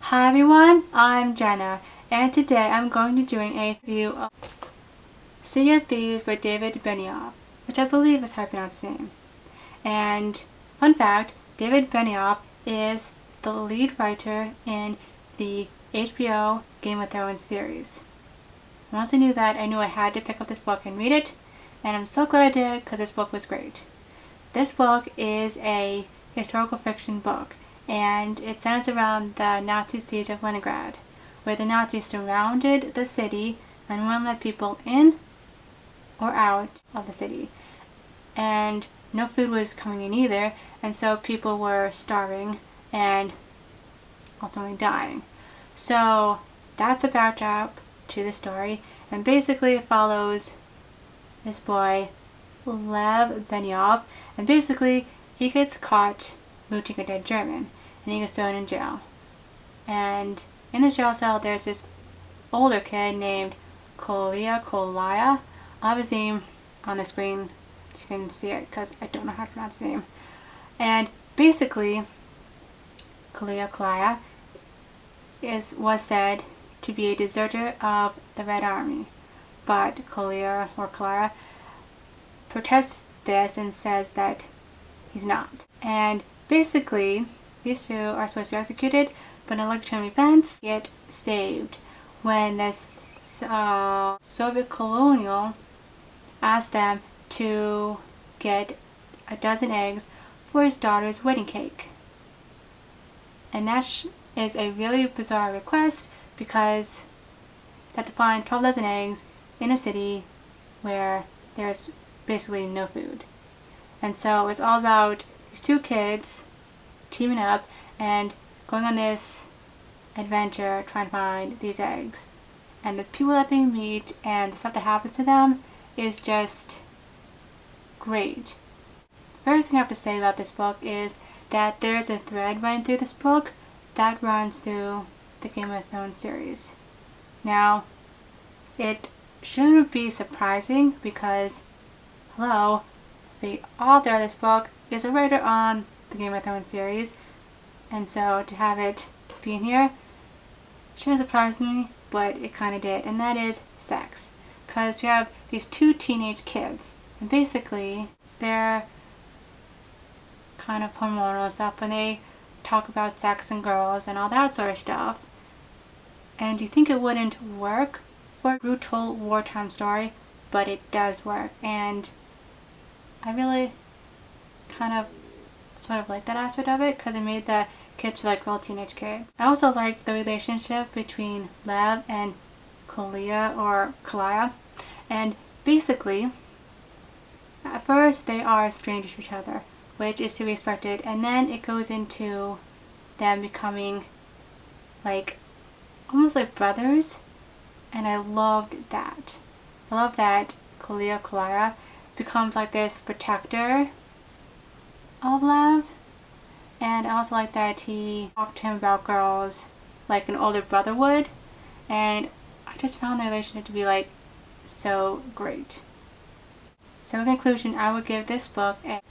Hi everyone, I'm Jenna, and today I'm going to be doing a review of City of Thieves by David Benioff, which I believe is how I pronounce his name. And fun fact, David Benioff is the lead writer in the HBO Game of Thrones series. Once I knew that, I knew I had to pick up this book and read it, and I'm so glad I did because this book was great. This book is a historical fiction book, and it centers around the Nazi siege of Leningrad, where the Nazis surrounded the city and wouldn't let people in or out of the city. And no food was coming in either, and so people were starving and ultimately dying. So that's a backdrop to the story, and basically it follows this boy, David Benioff, and basically he gets caught looting a dead German, and he gets thrown in jail. And in the jail cell there's this older kid named Kolaya. I'll have his name on the screen so you can see it because I don't know how to pronounce his name. And basically Kolaya was said to be a deserter of the Red Army, but Kolaya protests this and says that he's not. And basically these two are supposed to be executed, but in electron events get saved when the Soviet colonial asked them to get a dozen eggs for his daughter's wedding cake. And that is a really bizarre request because they have to find 12 dozen eggs in a city where there's basically no food. And so it's all about these two kids teaming up and going on this adventure trying to find these eggs. And the people that they meet and the stuff that happens to them is just great. The first thing I have to say about this book is that there's a thread running through this book that runs through the Game of Thrones series. Now, it shouldn't be surprising because, hello, the author of this book is a writer on the Game of Thrones series, and so to have it be in here shouldn't surprise me, but it kind of did, and that is sex. Because you have these two teenage kids, and basically they're kind of hormonal and stuff when they talk about sex and girls and all that sort of stuff. And you think it wouldn't work for a brutal wartime story, but it does work, and I really kind of sort of like that aspect of it because it made the kids like real teenage kids. I also liked the relationship between Lev and Kolaya, and basically at first they are strangers to each other, which is to be expected, and then it goes into them becoming like almost like brothers, and I loved that. I love that Kolaya becomes like this protector of Lev, and I also like that he talked to him about girls like an older brother would, and I just found the relationship to be like so great. So in conclusion, I would give this book and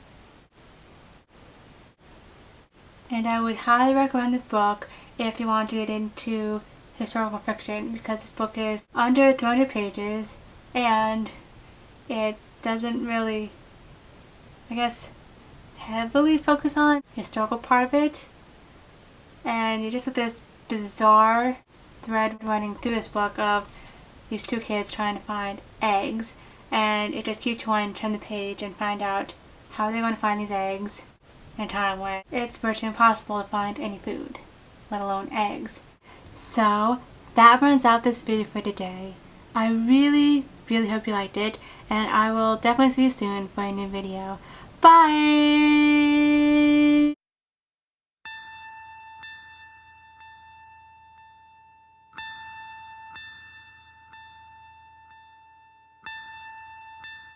I would highly recommend this book if you want to get into historical fiction, because this book is under 300 pages and it doesn't really, I guess, heavily focus on the historical part of it, and you just have this bizarre thread running through this book of these two kids trying to find eggs, and it just keeps you wanting to turn the page and find out how they're going to find these eggs in a time when it's virtually impossible to find any food, let alone eggs. So that runs out this video for today. I really hope you liked it, and I will definitely see you soon for a new video. Bye!